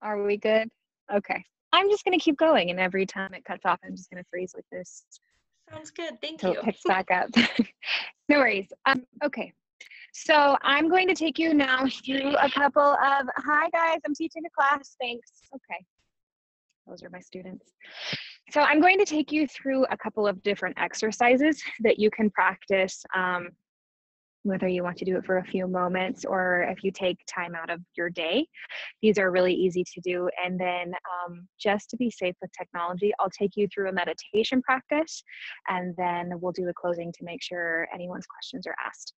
Are we good? Okay. I'm just going to keep going, and every time it cuts off, I'm just going to freeze like this. Sounds good. Thank So you. it picks back up. No worries. Okay. So I'm going to take you now through a couple of, hi guys, I'm teaching a class. Thanks. Okay. Those are my students. So I'm going to take you through a couple of different exercises that you can practice, whether you want to do it for a few moments or if you take time out of your day. These are really easy to do. And then just to be safe with technology, I'll take you through a meditation practice, and then we'll do a closing to make sure anyone's questions are asked.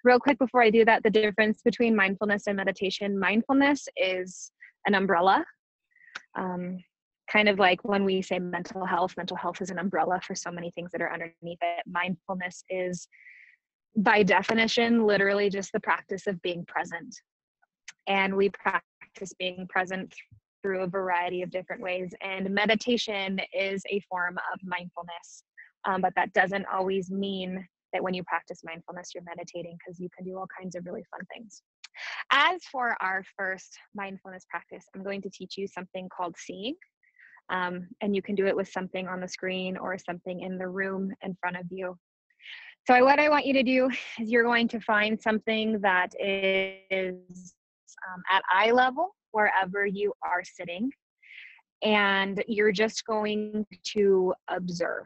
Real quick before I do that, the difference between mindfulness and meditation. Mindfulness is an umbrella. Kind of like when we say mental health is an umbrella for so many things that are underneath it. Mindfulness is, by definition, literally just the practice of being present. And we practice being present through a variety of different ways. And meditation is a form of mindfulness. But that doesn't always mean that when you practice mindfulness, you're meditating, because you can do all kinds of really fun things. As for our first mindfulness practice, I'm going to teach you something called seeing. And you can do it with something on the screen or something in the room in front of you. So what I want you to do is you're going to find something that is at eye level wherever you are sitting, and you're just going to observe.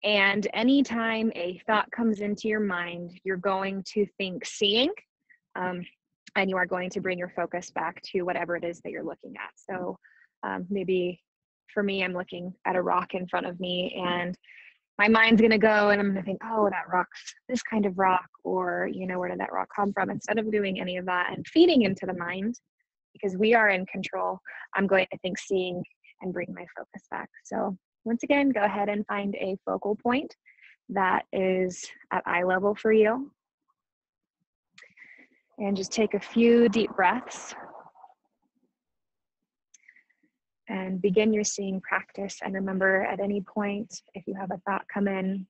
And anytime a thought comes into your mind, you're going to think seeing, and you are going to bring your focus back to whatever it is that you're looking at. So maybe for me, I'm looking at a rock in front of me, and my mind's going to go and I'm going to think, oh, that rock's this kind of rock, or, you know, where did that rock come from? Instead of doing any of that and feeding into the mind, because we are in control, I'm going to think seeing and bring my focus back. So once again, go ahead and find a focal point that is at eye level for you. And just take a few deep breaths. And begin your seeing practice. And remember, at any point, if you have a thought come in,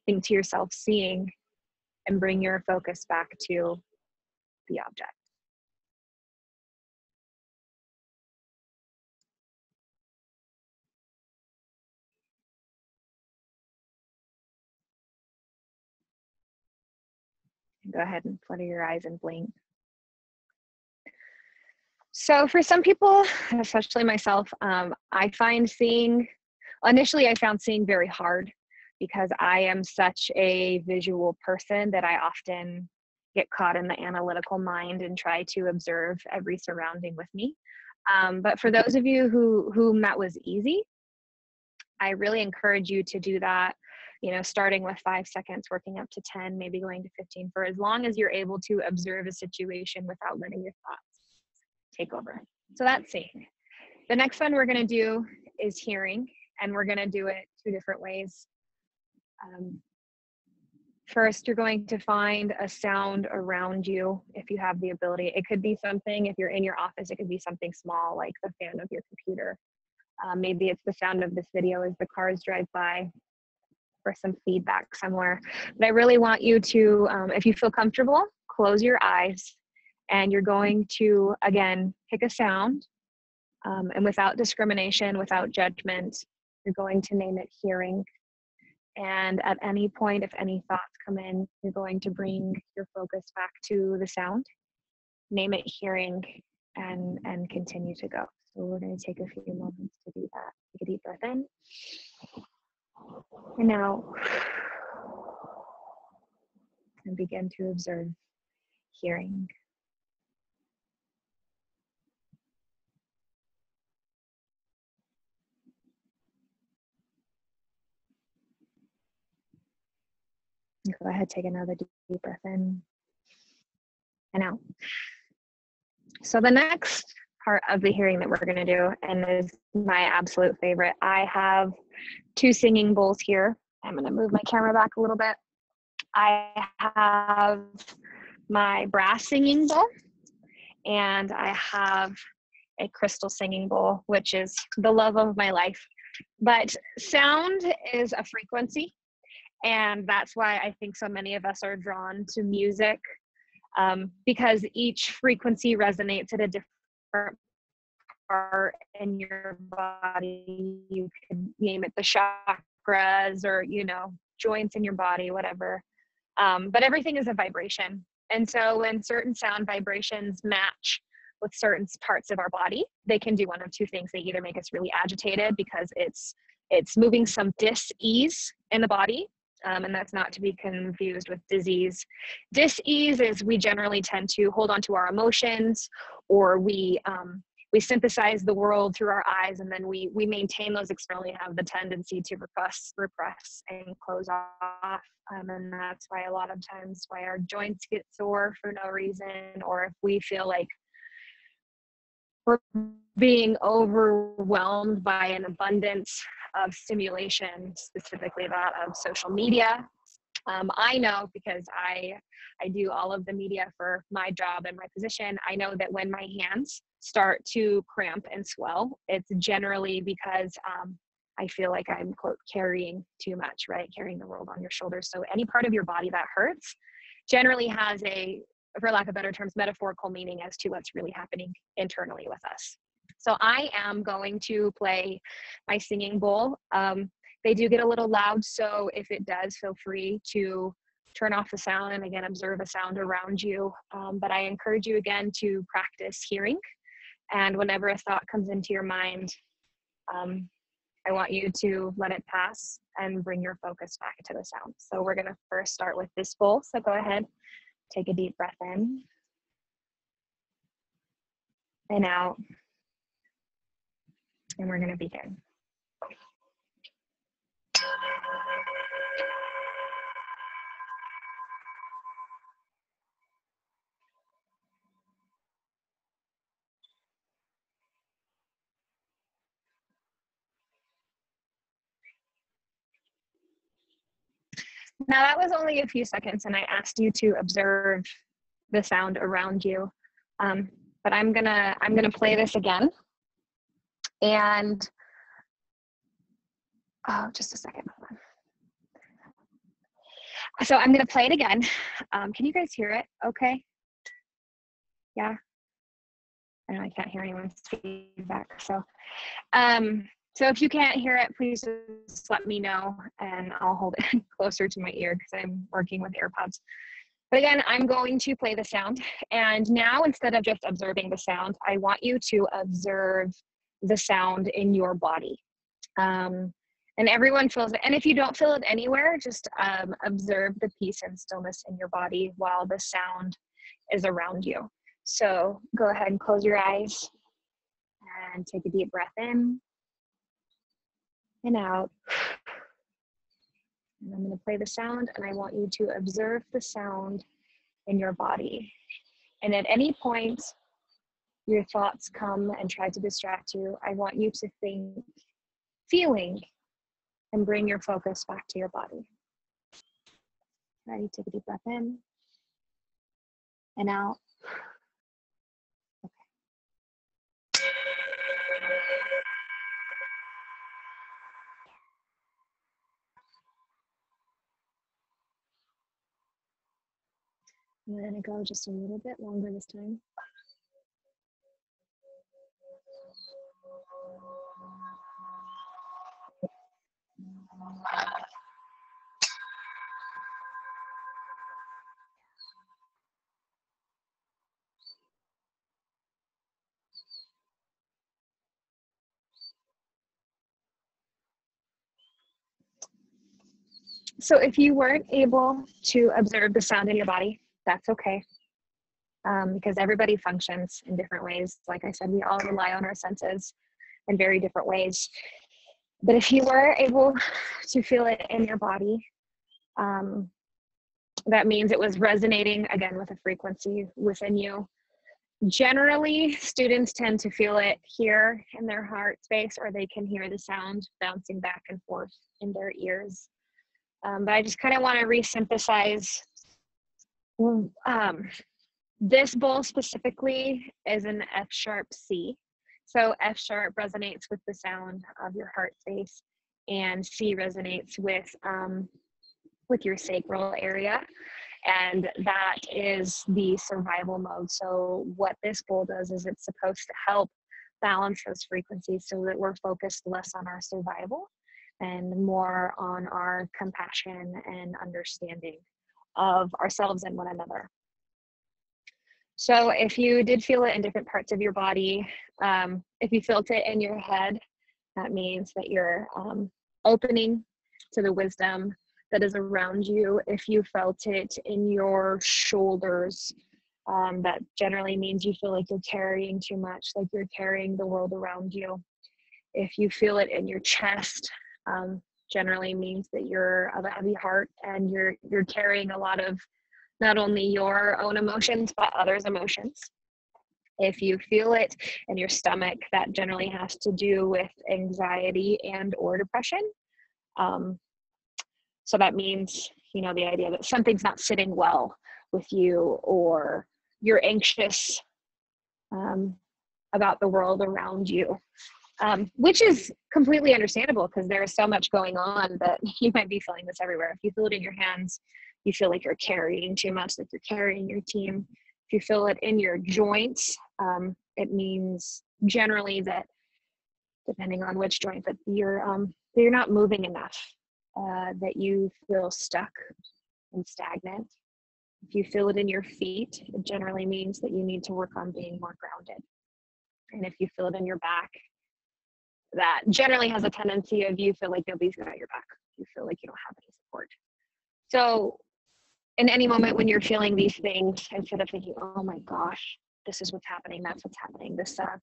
think to yourself seeing, and bring your focus back to the object. And go ahead and flutter your eyes and blink. So for some people, especially myself, I find seeing, initially I found seeing very hard, because I am such a visual person that I often get caught in the analytical mind and try to observe every surrounding with me. But for those of you whom that was easy, I really encourage you to do that, you know, starting with 5 seconds, working up to 10, maybe going to 15, for as long as you're able to observe a situation without letting your thoughts take over. So that's seeing. The next one we're going to do is hearing, and we're going to do it 2 different ways. First, you're going to find a sound around you if you have the ability. It could be something, if you're in your office, it could be something small like the fan of your computer. Maybe it's the sound of this video as the cars drive by, or some feedback somewhere. But I really want you to, if you feel comfortable, close your eyes, and you're going to, again, pick a sound, and without discrimination, without judgment, you're going to name it hearing. And at any point, if any thoughts come in, you're going to bring your focus back to the sound, name it hearing, and continue to go. So we're going to take a few moments to do that. Take a deep breath in. And now, and begin to observe hearing. Go ahead, take another deep breath in and out. So the next part of the hearing that we're going to do, and is my absolute favorite, I have 2 singing bowls here. I'm going to move my camera back a little bit. I have my brass singing bowl, and I have a crystal singing bowl, which is the love of my life. But sound is a frequency, and that's why I think so many of us are drawn to music, because each frequency resonates at a different part in your body. You could name it the chakras or, you know, joints in your body, whatever. But everything is a vibration. And so when certain sound vibrations match with certain parts of our body, they can do one of two things. They either make us really agitated because it's moving some dis-ease in the body, and that's not to be confused with disease. Dis-ease is we generally tend to hold on to our emotions, or we synthesize the world through our eyes, and then we maintain those externally, have the tendency to repress and close off. And that's why a lot of times why our joints get sore for no reason, or if we feel like we're being overwhelmed by an abundance of stimulation, specifically that of social media. I know because I do all of the media for my job and my position. I know that when my hands start to cramp and swell, it's generally because I feel like I'm, quote, carrying too much, right? Carrying the world on your shoulders. So any part of your body that hurts generally has a, for lack of better terms, metaphorical meaning as to what's really happening internally with us. So I am going to play my singing bowl. They do get a little loud, so if it does, feel free to turn off the sound and again, observe a sound around you. But I encourage you again to practice hearing. And whenever a thought comes into your mind, I want you to let it pass and bring your focus back to the sound. So we're gonna first start with this bowl. So go ahead, take a deep breath in and out. And we're gonna begin. Now that was only a few seconds, and I asked you to observe the sound around you. But I'm gonna play this again. And oh, just a second. Hold on. So I'm gonna play it again. Can you guys hear it? Okay. Yeah. I know I can't hear anyone's feedback. So if you can't hear it, please just let me know and I'll hold it closer to my ear because I'm working with AirPods. But again, I'm going to play the sound. And now instead of just observing the sound, I want you to observe the sound in your body. And everyone feels it. And if you don't feel it anywhere, just observe the peace and stillness in your body while the sound is around you. So go ahead and close your eyes and take a deep breath in and out. And I'm going to play the sound, and I want you to observe the sound in your body. And at any point your thoughts come and try to distract you, I want you to think, feeling, and bring your focus back to your body. Ready? Take a deep breath in and out. I'm going to go just a little bit longer this time. So if you weren't able to observe the sound in your body, that's okay. Because everybody functions in different ways. Like I said, we all rely on our senses in very different ways. But if you were able to feel it in your body, that means it was resonating again with a frequency within you. Generally, students tend to feel it here in their heart space, or they can hear the sound bouncing back and forth in their ears. But I just kind of want to re-synthesize. This bowl specifically is an F sharp C. So F sharp resonates with the sound of your heart space, and C resonates with your sacral area. And that is the survival mode. So what this bowl does is it's supposed to help balance those frequencies so that we're focused less on our survival and more on our compassion and understanding of ourselves and one another. So if you did feel it in different parts of your body, if you felt it in your head, that means that you're opening to the wisdom that is around you. If you felt it in your shoulders, that generally means you feel like you're carrying too much, like you're carrying the world around you. If you feel it in your chest, generally means that you're of a heavy heart and you're carrying a lot of not only your own emotions, but others' emotions. If you feel it in your stomach, that generally has to do with anxiety and or depression. So that means, the idea that something's not sitting well with you, or you're anxious about the world around you, which is completely understandable because there is so much going on that you might be feeling this everywhere. If you feel it in your hands, you feel like you're carrying too much, like you're carrying your team. If you feel it in your joints, it means generally that, depending on which joint, that you're not moving enough, that you feel stuck and stagnant. If you feel it in your feet, it generally means that you need to work on being more grounded. And if you feel it in your back, that generally has a tendency of you feel like nobody's got your back. You feel like you don't have any support. So in any moment when you're feeling these things, instead of thinking, oh my gosh, this is what's happening, that's what's happening, this sucks,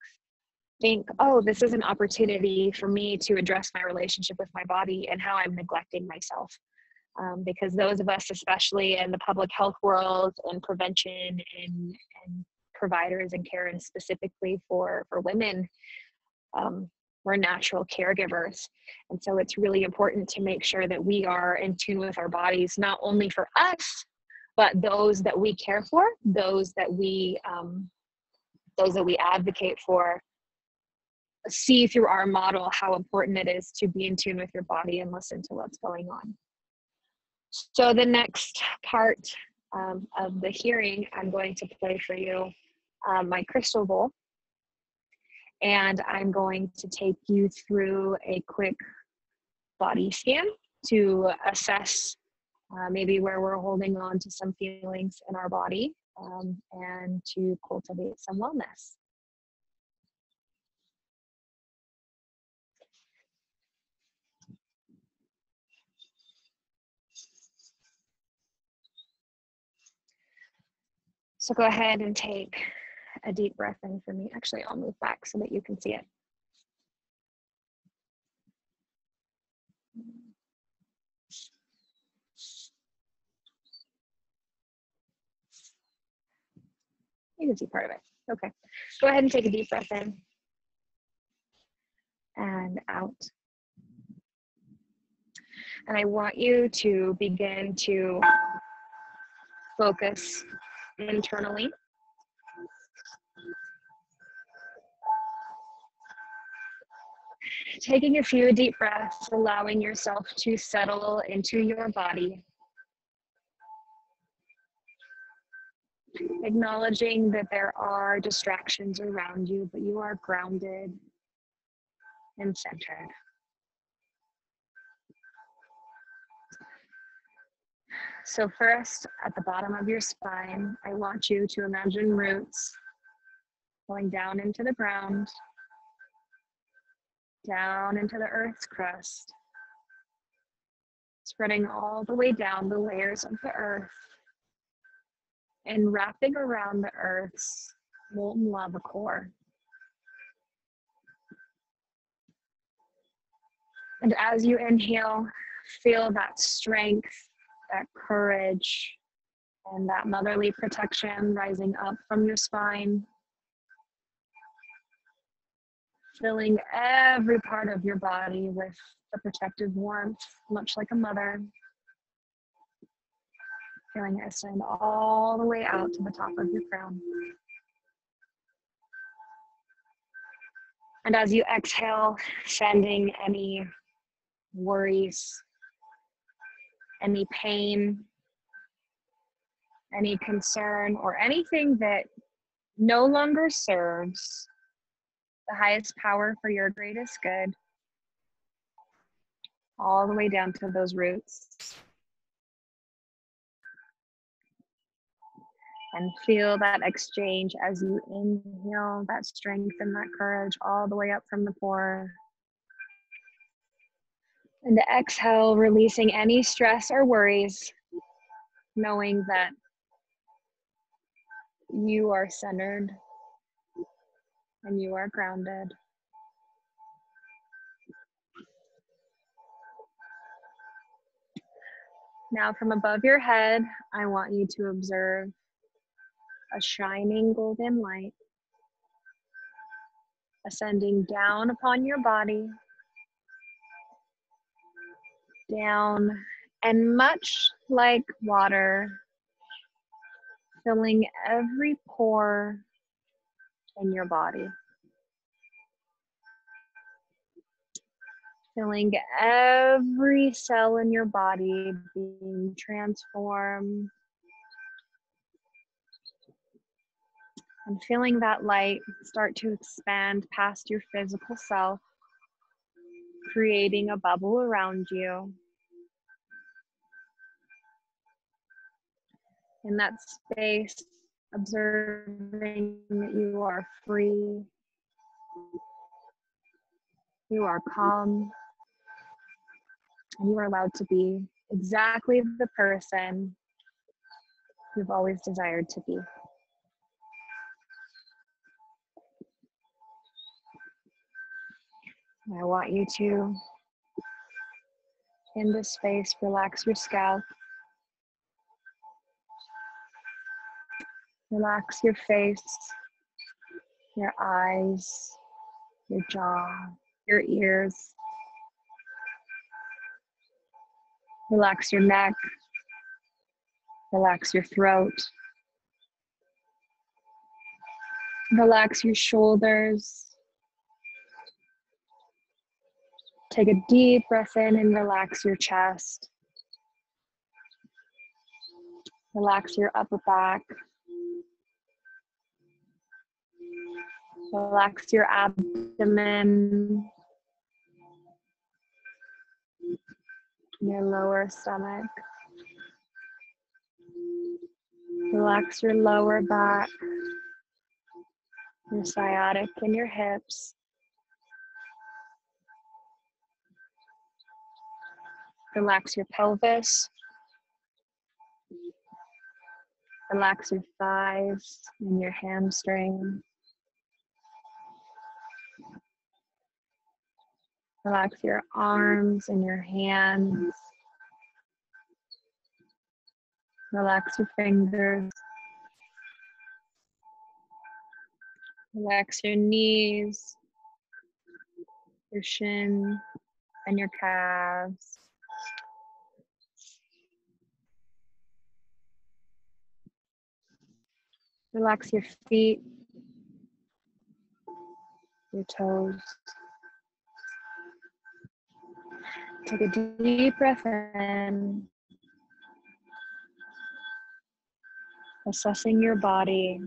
think, oh, this is an opportunity for me to address my relationship with my body and how I'm neglecting myself. Because those of us, especially in the public health world and prevention and providers and care, and specifically for women, we're natural caregivers. And so it's really important to make sure that we are in tune with our bodies, not only for us, but those that we care for, those that we advocate for, see through our model how important it is to be in tune with your body and listen to what's going on. So the next part of the hearing, I'm going to play for you my crystal bowl. And I'm going to take you through a quick body scan to assess maybe where we're holding on to some feelings in our body, and to cultivate some wellness. So go ahead and take a deep breath in for me. Actually, I'll move back so that you can see it. You can see part of it. Okay. Go ahead and take a deep breath in and out. And I want you to begin to focus internally. Taking a few deep breaths, allowing yourself to settle into your body. Acknowledging that there are distractions around you, but you are grounded and centered. So first, at the bottom of your spine, I want you to imagine roots going down into the ground, down into the earth's crust, spreading all the way down the layers of the earth and wrapping around the earth's molten lava core. And as you inhale, feel that strength, that courage, and that motherly protection rising up from your spine, filling every part of your body with the protective warmth, much like a mother. Feeling it extend all the way out to the top of your crown. And as you exhale, sending any worries, any pain, any concern, or anything that no longer serves the highest power for your greatest good, all the way down to those roots. And feel that exchange as you inhale that strength and that courage all the way up from the core. And to exhale, releasing any stress or worries, knowing that you are centered and you are grounded. Now from above your head, I want you to observe a shining golden light ascending down upon your body, down, and much like water, filling every pore in your body, filling every cell in your body, being transformed, and feeling that light start to expand past your physical self, creating a bubble around you. In that space, observing that you are free, you are calm, and you are allowed to be exactly the person you've always desired to be. I want you to, in this space, relax your scalp, relax your face, your eyes, your jaw, your ears. Relax your neck, relax your throat, relax your shoulders. Take a deep breath in and relax your chest. Relax your upper back. Relax your abdomen, your lower stomach. Relax your lower back, your sciatic and your hips. Relax your pelvis. Relax your thighs and your hamstring. Relax your arms and your hands. Relax your fingers. Relax your knees, your shin, and your calves. Relax your feet, your toes. Take a deep breath in, assessing your body,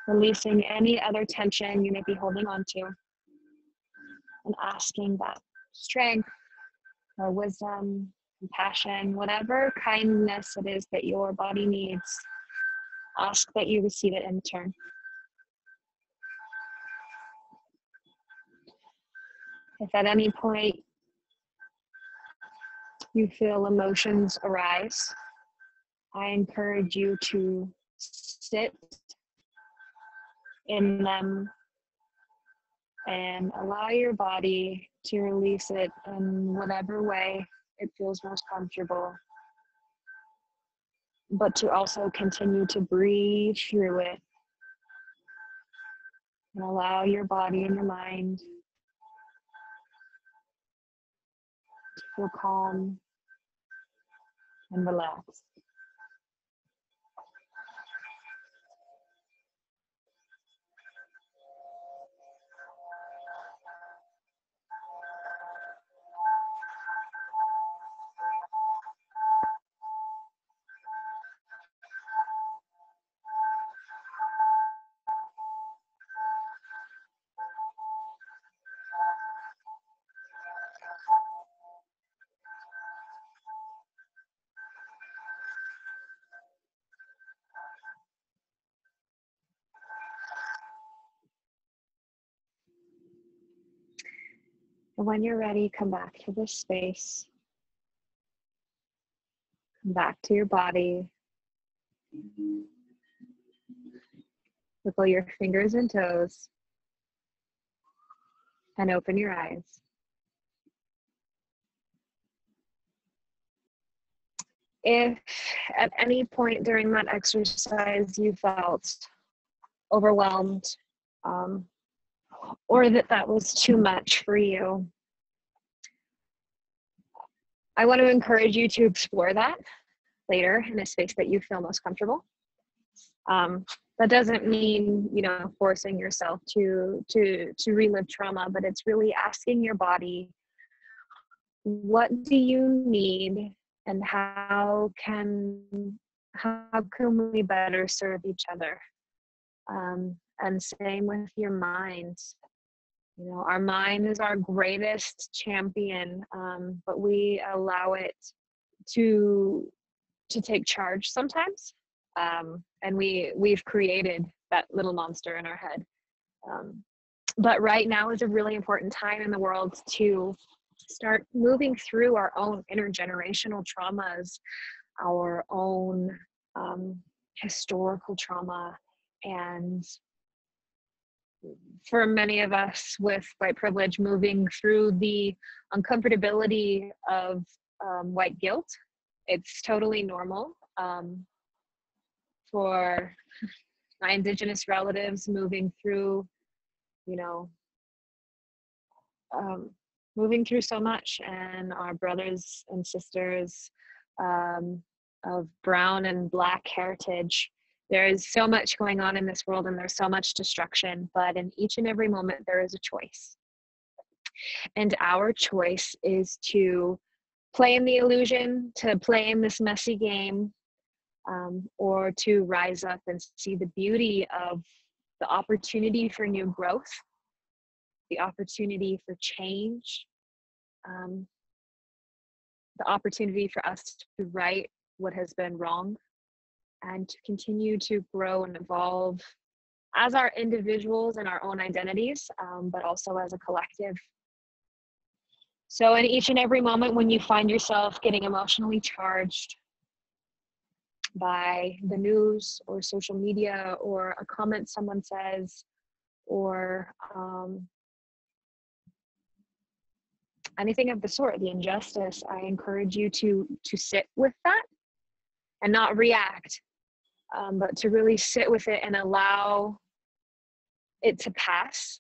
releasing any other tension you may be holding on to, and asking that strength or wisdom, compassion, whatever kindness it is that your body needs, ask that you receive it in turn. If at any point you feel emotions arise, I encourage you to sit in them and allow your body to release it in whatever way it feels most comfortable, but to also continue to breathe through it and allow your body and your mind to feel calm and relaxed. And when you're ready, come back to this space. Come back to your body. Wiggle your fingers and toes. And open your eyes. If at any point during that exercise you felt overwhelmed, or that was too much for you, I want to encourage you to explore that later in a space that you feel most comfortable. That doesn't mean, forcing yourself to relive trauma, but it's really asking your body, what do you need, and how can we better serve each other? And same with your mind. Our mind is our greatest champion, but we allow it to take charge sometimes. And we've created that little monster in our head. But right now is a really important time in the world to start moving through our own intergenerational traumas, our own historical trauma. And for many of us with white privilege, moving through the uncomfortability of white guilt. It's totally normal. For my Indigenous relatives, moving through, moving through so much, and our brothers and sisters of brown and Black heritage. There is so much going on in this world, and there's so much destruction, but in each and every moment there is a choice. And our choice is to play in the illusion, to play in this messy game, or to rise up and see the beauty of the opportunity for new growth, the opportunity for change, the opportunity for us to right what has been wrong, and to continue to grow and evolve as our individuals and our own identities, but also as a collective. So in each and every moment when you find yourself getting emotionally charged by the news or social media or a comment someone says, or anything of the sort, the injustice, I encourage you to sit with that and not react, but to really sit with it and allow it to pass.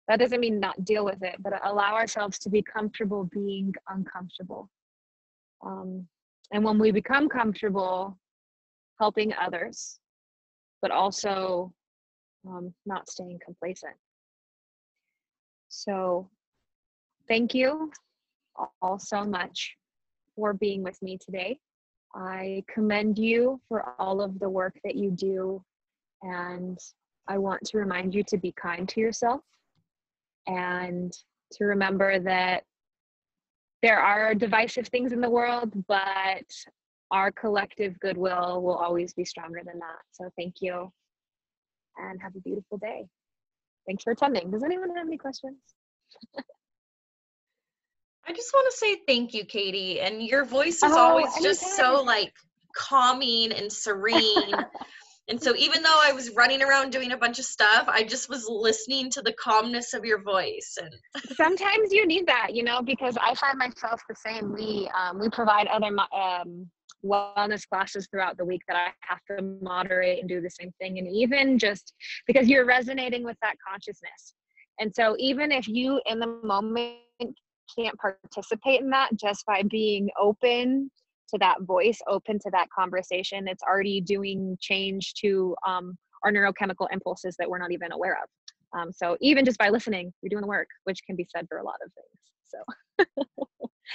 That doesn't mean not deal with it, but allow ourselves to be comfortable being uncomfortable. And when we become comfortable helping others, but also not staying complacent. So thank you all so much for being with me today. I commend you for all of the work that you do, and I want to remind you to be kind to yourself and to remember that there are divisive things in the world, but our collective goodwill will always be stronger than that. So thank you, and have a beautiful day. Thanks for attending. Does anyone have any questions? I just want to say thank you, Kadie. And your voice is always just so calming and serene. And so even though I was running around doing a bunch of stuff, I just was listening to the calmness of your voice. And sometimes you need that, because I find myself the same. We provide other wellness classes throughout the week that I have to moderate and do the same thing. And even just because you're resonating with that consciousness. And so even if you in the moment can't participate in that, just by being open to that voice, open to that conversation, it's already doing change to our neurochemical impulses that we're not even aware of. So even just by listening, you're doing the work, which can be said for a lot of things. So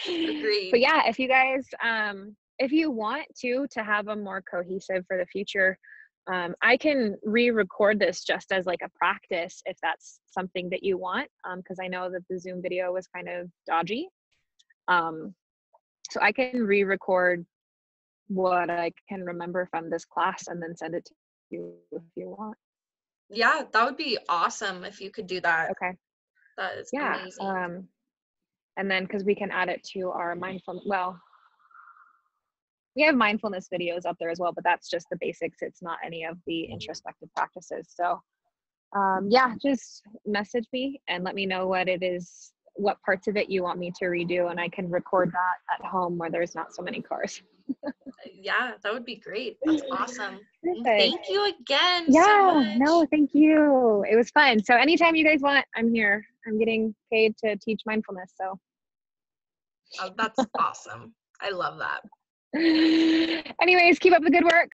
agreed. But yeah, if you guys if you want to have a more cohesive for the future, I can re-record this just as like a practice if that's something that you want, because I know that the Zoom video was kind of dodgy. So I can re-record what I can remember from this class and then send it to you if you want. Yeah, that would be awesome if you could do that. Okay. That is yeah, amazing. And then, because we can add it to our mindfulness, well, we have mindfulness videos up there as well, but that's just the basics. It's not any of the introspective practices. So yeah, just message me and let me know what it is, what parts of it you want me to redo, and I can record that at home where there's not so many cars. Yeah, that would be great. That's awesome. Perfect. Thank you again Yeah, so much. no, thank you. It was fun. So anytime you guys want, I'm here. I'm getting paid to teach mindfulness. So Oh, that's awesome. I love that. anyways, keep up the good work.